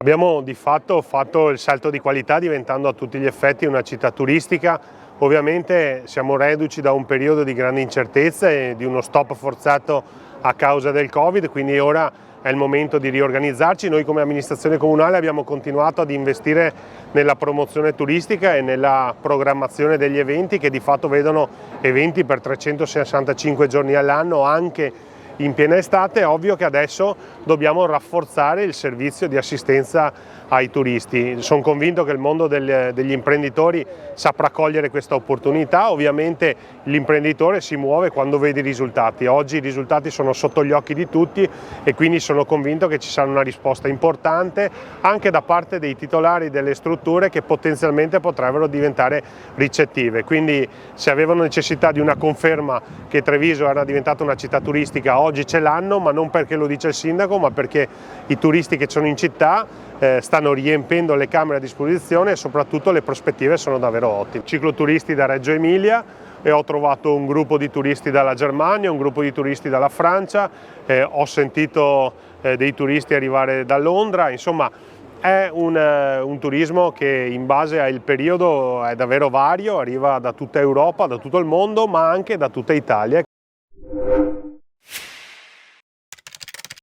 Abbiamo di fatto fatto il salto di qualità diventando a tutti gli effetti una città turistica. Ovviamente siamo reduci da un periodo di grande incertezza e di uno stop forzato a causa del Covid, quindi ora è il momento di riorganizzarci. Noi come amministrazione comunale abbiamo continuato ad investire nella promozione turistica e nella programmazione degli eventi che di fatto vedono eventi per 365 giorni all'anno anche in piena estate. È ovvio che adesso dobbiamo rafforzare il servizio di assistenza ai turisti. Sono convinto che il mondo degli imprenditori saprà cogliere questa opportunità. Ovviamente l'imprenditore si muove quando vede i risultati. Oggi i risultati sono sotto gli occhi di tutti e quindi sono convinto che ci sarà una risposta importante anche da parte dei titolari delle strutture che potenzialmente potrebbero diventare ricettive. Quindi se avevano necessità di una conferma che Treviso era diventata una città turistica, oggi ce l'hanno, ma non perché lo dice il sindaco, ma perché i turisti che sono in città stanno riempendo le camere a disposizione e soprattutto le prospettive sono davvero ottime. Cicloturisti da Reggio Emilia e ho trovato un gruppo di turisti dalla Germania, un gruppo di turisti dalla Francia, ho sentito dei turisti arrivare da Londra, insomma è un turismo che in base al periodo è davvero vario, arriva da tutta Europa, da tutto il mondo, ma anche da tutta Italia.